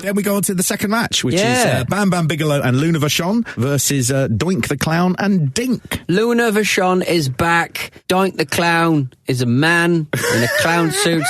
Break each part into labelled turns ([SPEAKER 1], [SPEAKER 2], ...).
[SPEAKER 1] Then we go on to the second match, which is Bam Bam Bigelow and Luna Vachon versus Doink the Clown and Dink.
[SPEAKER 2] Luna Vachon is back. Doink the Clown is a man in a clown suit.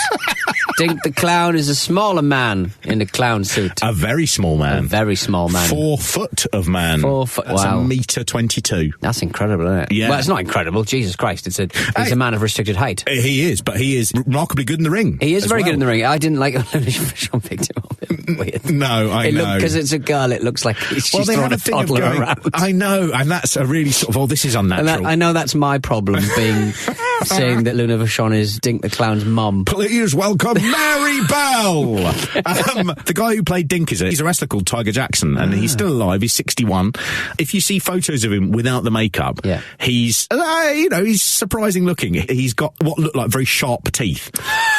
[SPEAKER 2] Dink the Clown is a smaller man in a clown suit.
[SPEAKER 1] A very small man.
[SPEAKER 2] A very small man.
[SPEAKER 1] 4 foot of man.
[SPEAKER 2] 4 foot.
[SPEAKER 1] That's
[SPEAKER 2] wow.
[SPEAKER 1] $1.22 m.
[SPEAKER 2] That's incredible, isn't it?
[SPEAKER 1] Yeah.
[SPEAKER 2] Well, it's not incredible. Jesus Christ. He's a man of restricted height.
[SPEAKER 1] He is, but he is remarkably good in the ring.
[SPEAKER 2] He is very good in the ring. I didn't like Luna Vachon picked him up. Weird.
[SPEAKER 1] No, I know.
[SPEAKER 2] Because it's a girl, it looks like she's throwing a toddler around.
[SPEAKER 1] I know, and that's a really sort of, this is unnatural.
[SPEAKER 2] I know that's my problem, saying that Luna Vachon is Dink the Clown's mum.
[SPEAKER 1] Please welcome Mary Bell! The guy who played Dink he's a wrestler called Tiger Jackson, and he's still alive. He's 61. If you see photos of him without the makeup, he's, he's surprising looking. He's got what look like very sharp teeth.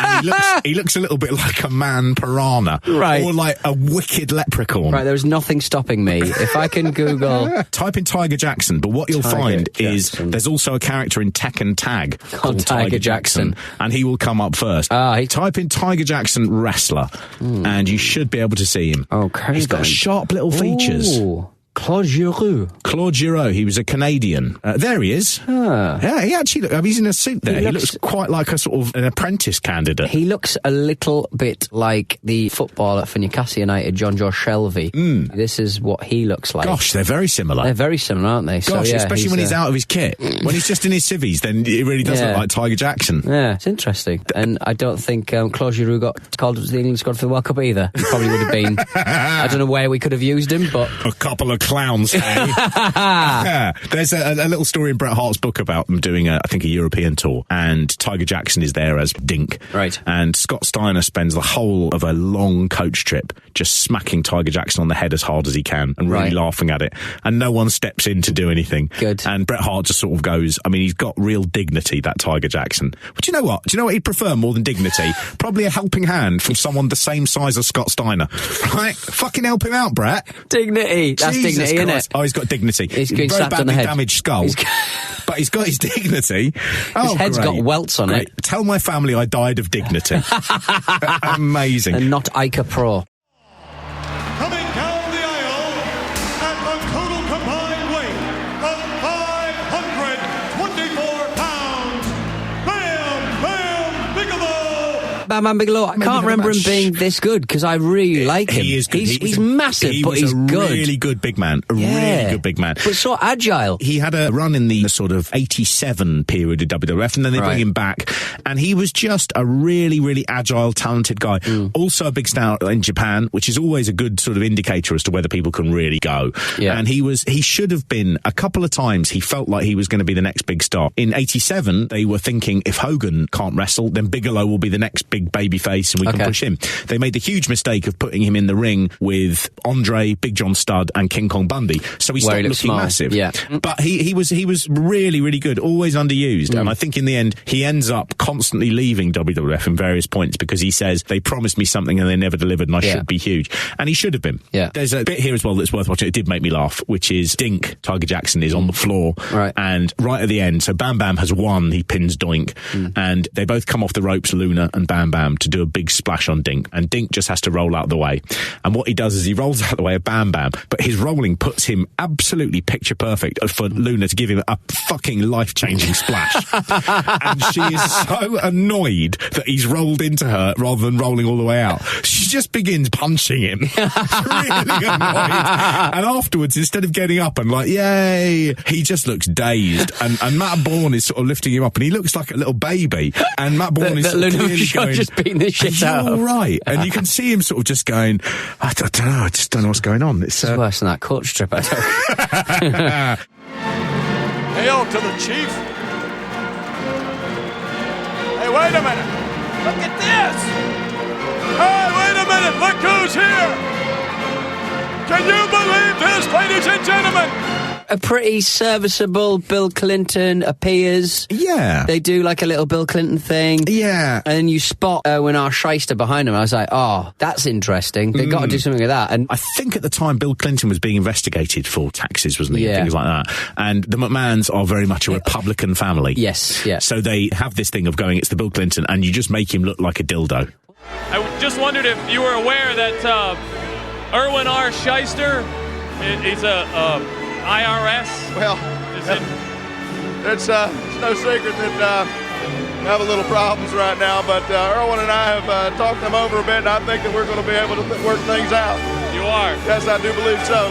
[SPEAKER 1] And he looks a little bit like a man piranha.
[SPEAKER 2] Right.
[SPEAKER 1] Or like a wicked leprechaun.
[SPEAKER 2] Right, there's nothing stopping me. If I can Google...
[SPEAKER 1] Type in Tiger Jackson, but what you'll find is there's also a character in Tekken Tag called Tiger Jackson, and he will come up first. Type in Tiger Jackson wrestler, and you should be able to see him.
[SPEAKER 2] Okay,
[SPEAKER 1] he's got sharp little features.
[SPEAKER 2] Ooh. Claude Giroux.
[SPEAKER 1] He was a Canadian. There he is. Yeah, he actually he's in a suit there. He looks quite like a sort of an apprentice candidate.
[SPEAKER 2] He looks a little bit like the footballer for Newcastle United, John Joe Shelby. This is what he looks like.
[SPEAKER 1] Gosh, they're very similar.
[SPEAKER 2] They're very similar, aren't they?
[SPEAKER 1] Gosh,
[SPEAKER 2] so,
[SPEAKER 1] especially when he's out of his kit. When he's just in his civvies, then it really does look like Tiger Jackson.
[SPEAKER 2] Yeah, it's interesting. And I don't think Claude Giroux got called to the England squad for the World Cup either. He probably would have been. I don't know where we could have used him, but...
[SPEAKER 1] A couple of clowns, hey? There's a little story in Bret Hart's book about them doing, I think, a European tour, and Tiger Jackson is there as Dink.
[SPEAKER 2] Right.
[SPEAKER 1] And Scott Steiner spends the whole of a long coach trip just smacking Tiger Jackson on the head as hard as he can and really laughing at it. And no one steps in to do anything.
[SPEAKER 2] Good.
[SPEAKER 1] And Bret Hart just sort of goes, I mean, he's got real dignity, that Tiger Jackson. But do you know what? Do you know what he'd prefer more than dignity? Probably a helping hand from someone the same size as Scott Steiner. Right? Fucking help him out, Bret.
[SPEAKER 2] Dignity. That's
[SPEAKER 1] Jesus
[SPEAKER 2] dignity, isn't it?
[SPEAKER 1] Oh, he's got dignity.
[SPEAKER 2] He's getting slapped on the head.
[SPEAKER 1] Damaged skull. But he's got his dignity.
[SPEAKER 2] His head's got welts on it.
[SPEAKER 1] Tell my family I died of dignity. Amazing.
[SPEAKER 2] And not Ica Pro.
[SPEAKER 3] Coming down the aisle at a total combined weight of 524 pounds, Bam Bam Bigelow!
[SPEAKER 2] Bam Bam Bigelow, I can't remember him being this good, because I really like him.
[SPEAKER 1] He is good.
[SPEAKER 2] He's massive, but he's good.
[SPEAKER 1] Really good big man. Really good big man.
[SPEAKER 2] But so agile.
[SPEAKER 1] He had a run in the sort of 87 period of WWF, and then they bring him back, and he was just a really, really agile, talented guy. Also a big star in Japan, which is always a good sort of indicator as to whether people can really go. Yeah. And he should have been, a couple of times, he felt like he was going to be the next big star. In 87, they were thinking, if Hogan can't wrestle, then Bigelow will be the next big baby face and we can push him. They made the huge mistake of putting him in the ring with Andre, Big John Studd and King Kong Bundy, so he stopped looking massive. Yeah. But he was really, really good, always underused, and I think in the end he ends up constantly leaving WWF in various points because he says they promised me something and they never delivered and I should be huge, and he should have been. There's a bit here as well that's worth watching. It did make me laugh, which is Dink, Tiger Jackson, is on the floor, and right at the end, so Bam Bam has won, he pins Doink, and they both come off the ropes, Luna and Bam Bam, to do a big splash on Dink, and Dink just has to roll out the way, and what he does is he rolls out the way of Bam Bam, but his rolling puts him absolutely picture perfect for Luna to give him a fucking life-changing splash. And she is so annoyed that he's rolled into her rather than rolling all the way out. She just begins punching him. Really annoyed. And afterwards, instead of getting up and like, yay, he just looks dazed. And Matt Bourne is sort of lifting him up, and he looks like a little baby. And Matt Bourne is sort of clearly going,
[SPEAKER 2] just beating the shit out.
[SPEAKER 1] All right. And you can see him sort of just going, I don't know, I just don't know what's going on. It's
[SPEAKER 2] worse than that coach trip I took.
[SPEAKER 3] Hail to the chief. Hey, wait a minute. Look at this. Hey, wait a minute. Look who's here. Can you believe this, ladies and gentlemen?
[SPEAKER 2] A pretty serviceable Bill Clinton appears.
[SPEAKER 1] Yeah.
[SPEAKER 2] They do like a little Bill Clinton thing.
[SPEAKER 1] Yeah.
[SPEAKER 2] And you spot Owen R. Shyster behind him. I was like, oh, that's interesting. They've got to do something with that. And
[SPEAKER 1] I think at the time Bill Clinton was being investigated for taxes, wasn't he? Things like that. And the McMahons are very much a Republican family.
[SPEAKER 2] Yes, yeah.
[SPEAKER 1] So they have this thing of going, it's the Bill Clinton, and you just make him look like a dildo.
[SPEAKER 4] I just wondered if you were aware that Erwin R. Shyster. He's a IRS.
[SPEAKER 3] Well, it's no secret that we have a little problems right now, but Erwin and I have talked them over a bit, and I think that we're going to be able to work things out.
[SPEAKER 4] You are?
[SPEAKER 3] Yes, I do believe so.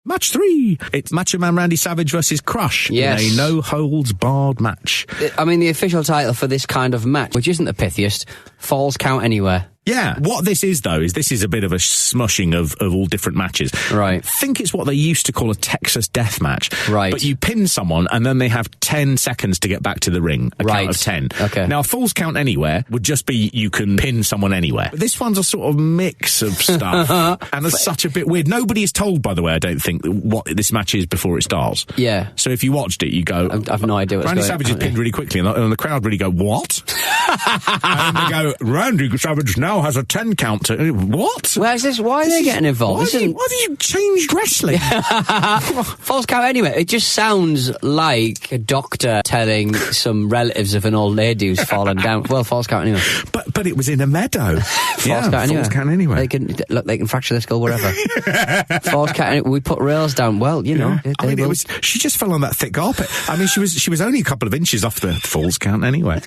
[SPEAKER 1] Match 3. It's Macho Man Randy Savage versus Crush in a no-holds-barred match.
[SPEAKER 2] I mean, the official title for this kind of match, which isn't the pithiest, Falls Count Anywhere.
[SPEAKER 1] Yeah. What this is, though, is this is a bit of a smushing of all different matches.
[SPEAKER 2] Right.
[SPEAKER 1] I think it's what they used to call a Texas death match.
[SPEAKER 2] Right.
[SPEAKER 1] But you pin someone, and then they have 10 seconds to get back to the ring. A count of 10.
[SPEAKER 2] Okay.
[SPEAKER 1] Now, Falls Count Anywhere would just be you can pin someone anywhere. But this one's a sort of mix of stuff, and it's such a bit weird. Nobody is told, by the way, I don't think, what this match is before it starts.
[SPEAKER 2] Yeah.
[SPEAKER 1] So if you watched it, you go...
[SPEAKER 2] I have no idea what's
[SPEAKER 1] Randy
[SPEAKER 2] going on.
[SPEAKER 1] Savage is pinned really quickly, and the crowd really go, what? And they go, Randy Savage now has a 10 count. What?
[SPEAKER 2] Where's this? Why are they getting involved?
[SPEAKER 1] Why have you changed wrestling?
[SPEAKER 2] False Count Anywhere. It just sounds like a doctor telling some relatives of an old lady who's fallen down. Well, False Count Anywhere.
[SPEAKER 1] But it was in a meadow.
[SPEAKER 2] False Count Anywhere. They can fracture their skull wherever. False Count Anywhere. We put rails down. Well, you know.
[SPEAKER 1] I mean, she just fell on that thick carpet. I mean, she was only a couple of inches off the Falls Count Anywhere.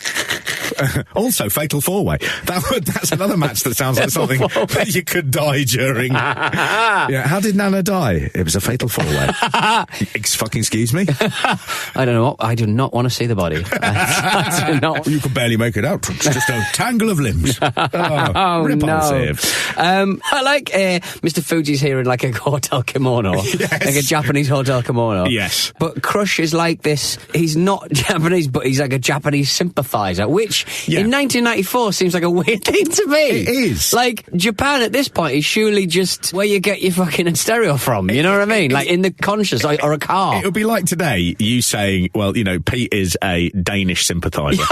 [SPEAKER 1] Also, Fatal 4-Way. That's another match that sounds like something that you could die during. Yeah, how did Nana die? It was a Fatal 4-Way. Excuse me?
[SPEAKER 2] I don't know. I do not want to see the body. I do not.
[SPEAKER 1] You could barely make it out. It's just a tangle of limbs.
[SPEAKER 2] Oh, no. I like Mr. Fuji's here in like a hotel kimono.
[SPEAKER 1] Yes.
[SPEAKER 2] Like a Japanese hotel kimono.
[SPEAKER 1] Yes.
[SPEAKER 2] But Crush is like this. He's not Japanese, but he's like a Japanese sympathizer, which in 1994 seems like a weird thing to me.
[SPEAKER 1] It is.
[SPEAKER 2] Like, Japan at this point is surely just where you get your fucking stereo from, you know what I mean? Like, in the conscious, or a car.
[SPEAKER 1] It would be like today, you saying, well, you know, Pete is a Danish sympathiser.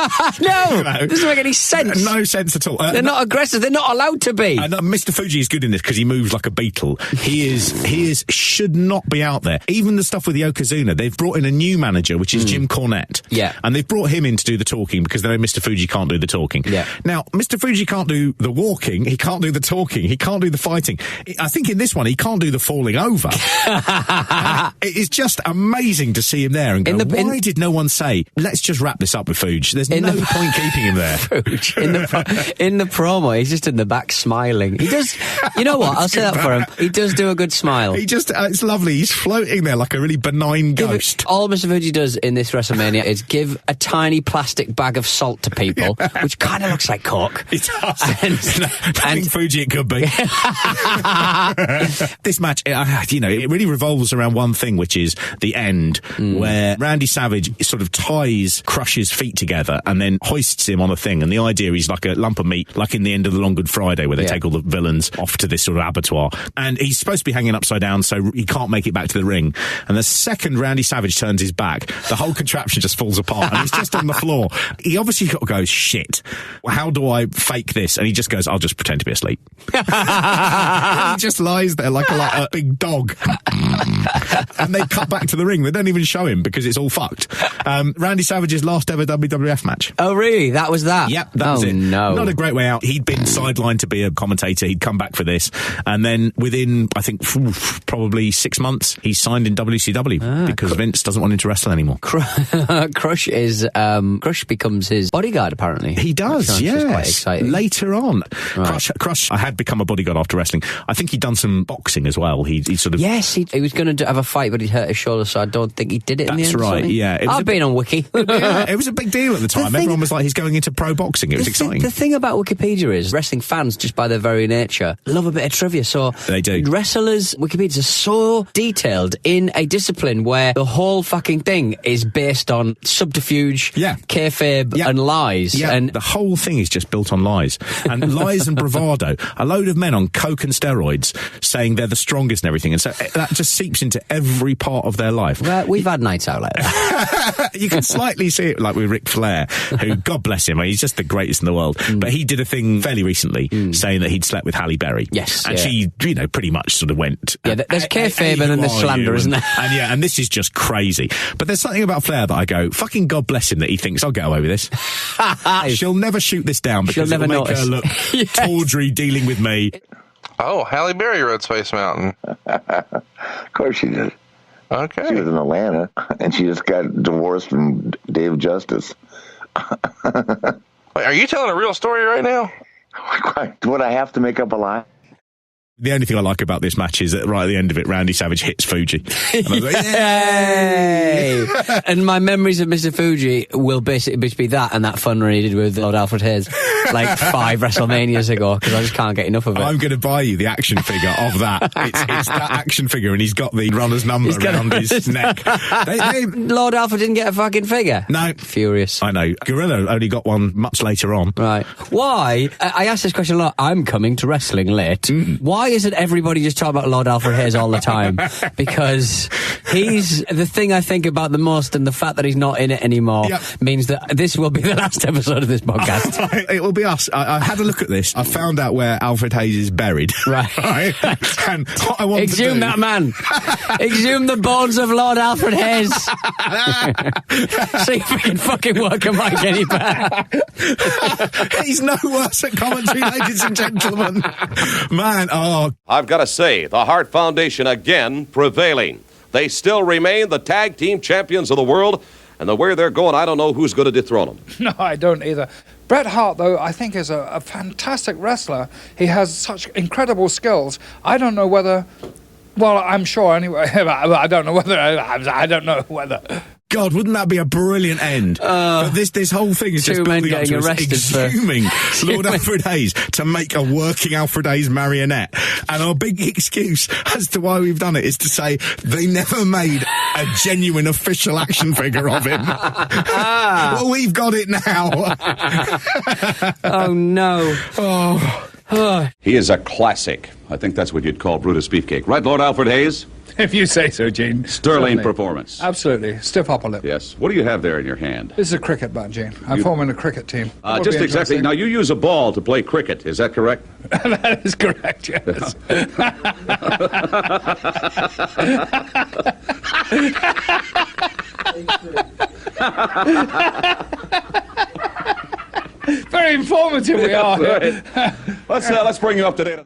[SPEAKER 2] No! It doesn't make any sense.
[SPEAKER 1] No sense at all.
[SPEAKER 2] They're not aggressive. They're not allowed to be.
[SPEAKER 1] Mr. Fuji is good in this because he moves like a beetle. He should not be out there. Even the stuff with Yokozuna, they've brought in a new manager, which is Jim Cornette.
[SPEAKER 2] Yeah.
[SPEAKER 1] And they've brought him in to do the talking because they know Mr. Fuji can't do the talking.
[SPEAKER 2] Yeah.
[SPEAKER 1] Now, Mr. Fuji can't do the walking, he can't do the talking, he can't do the fighting. I think in this one, he can't do the falling over. It is just amazing to see him there and go, why did no one say, let's just wrap this up with Fuji? There's no point keeping him there.
[SPEAKER 2] Fuji, in the promo, he's just in the back smiling. He does, you know what, I'll say that for him. He does do a good smile.
[SPEAKER 1] He just, it's lovely. He's floating there like a really benign ghost.
[SPEAKER 2] All Mr. Fuji does in this WrestleMania is give a tiny plastic bag of salt to people, which kind of looks like Coke.
[SPEAKER 1] It does. I think Fuji it could be. This match, you know, it really revolves around one thing, which is the end, where Randy Savage sort of ties Crush's feet together and then hoists him on a thing. And the idea is like a lump of meat, like in the end of the Long Good Friday, where they take all the villains off to this sort of abattoir. And he's supposed to be hanging upside down, so he can't make it back to the ring. And the second Randy Savage turns his back, the whole contraption just falls apart and he's just on the floor. He obviously goes, shit, how do I fake this? And he just goes, I'll just pretend to be asleep. He just lies there like a big dog. And they cut back to the ring. They don't even show him because it's all fucked. Randy Savage's last ever WWF match.
[SPEAKER 2] Oh, really? That was that?
[SPEAKER 1] Yep, that was it.
[SPEAKER 2] No.
[SPEAKER 1] Not a great way out. He'd been sidelined to be a commentator. He'd come back for this. And then within, I think, probably 6 months, he signed in WCW because Vince doesn't want him to wrestle anymore.
[SPEAKER 2] Crush becomes his bodyguard, apparently.
[SPEAKER 1] He does, yes.
[SPEAKER 2] Quite exciting.
[SPEAKER 1] Later on.
[SPEAKER 2] Right.
[SPEAKER 1] Crush had become a bodyguard after wrestling. I think he'd done some boxing as well. He sort of...
[SPEAKER 2] Yes, he was going to have a fight, but he hurt his shoulder, so I don't think he did it in the end.
[SPEAKER 1] That's right, yeah.
[SPEAKER 2] I've been on Wiki.
[SPEAKER 1] Yeah, it was a big deal at the time. Everyone was like, he's going into pro boxing. It was exciting.
[SPEAKER 2] The thing about Wikipedia is wrestling fans, just by their very nature, love a bit of trivia. So
[SPEAKER 1] they do.
[SPEAKER 2] Wrestlers' Wikipedias are so detailed in a discipline where the whole fucking thing is based on subterfuge, kayfabe, and lies.
[SPEAKER 1] Yeah,
[SPEAKER 2] and
[SPEAKER 1] the whole thing is just built on lies. And lies and bravado. A load of men on coke and steroids saying they're the strongest and everything. And so that just seeps into every part of their life.
[SPEAKER 2] Well, we've had nights out like that.
[SPEAKER 1] You can slightly see it like with Ric Flair, who, God bless him, he's just the greatest in the world. But he did a thing fairly recently saying that he'd slept with Halle Berry.
[SPEAKER 2] Yes.
[SPEAKER 1] And she, you know, pretty much sort of went...
[SPEAKER 2] Yeah, there's kayfabe and then there's slander, isn't there?
[SPEAKER 1] And this is just crazy. But there's something about Flair that I go, fucking God bless him that he thinks, I'll get away with this. She'll never shoot this down because it'll make her look tawdry dealing with me.
[SPEAKER 5] Oh, Halle Berry rode Space Mountain.
[SPEAKER 6] Of course she did.
[SPEAKER 5] Okay.
[SPEAKER 6] She was in Atlanta, and she just got divorced from Dave Justice.
[SPEAKER 5] Wait, are you telling a real story right now?
[SPEAKER 6] Would I have to make up a lie?
[SPEAKER 1] The only thing I like about this match is that right at the end of it, Randy Savage hits Fuji. And I was like,
[SPEAKER 2] Yay! And my memories of Mr. Fuji will basically be that and that fun run he did with Lord Alfred Hayes like 5 WrestleManias ago, because I just can't get enough of it.
[SPEAKER 1] I'm going to buy you the action figure of that. It's that action figure, and he's got the runner's number around his neck.
[SPEAKER 2] Lord Alfred didn't get a fucking figure?
[SPEAKER 1] No.
[SPEAKER 2] Furious.
[SPEAKER 1] I know. Gorilla only got one much later on.
[SPEAKER 2] Right. Why? I ask this question a lot. I'm coming to wrestling late. Why isn't everybody just talking about Lord Alfred Hayes all the time? Because he's the thing I think about the most, and the fact that he's not in it anymore means that this will be the last episode of this podcast.
[SPEAKER 1] It will be us. I had a look at this. I found out where Alfred Hayes is buried.
[SPEAKER 2] Right.
[SPEAKER 1] And what I want
[SPEAKER 2] Exhume
[SPEAKER 1] to do...
[SPEAKER 2] that man. Exhume the bones of Lord Alfred Hayes. See if we can fucking work him like any better.
[SPEAKER 1] He's no worse at commentary, ladies and gentlemen. Man,
[SPEAKER 7] I've got to say, the Hart Foundation again prevailing. They still remain the tag team champions of the world, and the way they're going, I don't know who's going to dethrone them.
[SPEAKER 8] No, I don't either. Bret Hart, though, I think is a fantastic wrestler. He has such incredible skills. I don't know whether... Well, I'm sure anyway. I don't know whether... I don't know whether...
[SPEAKER 1] God, wouldn't that be a brilliant end? But this whole thing is just building up to us exhuming Lord Alfred Hayes to make a working Alfred Hayes marionette. And our big excuse as to why we've done it is to say they never made a genuine official action figure of him. Well, we've got it now.
[SPEAKER 2] Oh, no.
[SPEAKER 1] Oh.
[SPEAKER 9] He is a classic. I think that's what you'd call Brutus Beefcake. Right, Lord Alfred Hayes?
[SPEAKER 8] If you say so, Gene.
[SPEAKER 9] Sterling
[SPEAKER 8] Certainly.
[SPEAKER 9] performance.
[SPEAKER 8] Absolutely. Stiff upper lip.
[SPEAKER 9] Yes. What do you have there in your hand?
[SPEAKER 8] This is a cricket bat, Gene. I form in a cricket team.
[SPEAKER 9] Just exactly. Now, you use a ball to play cricket. Is that correct?
[SPEAKER 8] That is correct, yes. Very informative we are here.
[SPEAKER 9] Let's bring you up to date.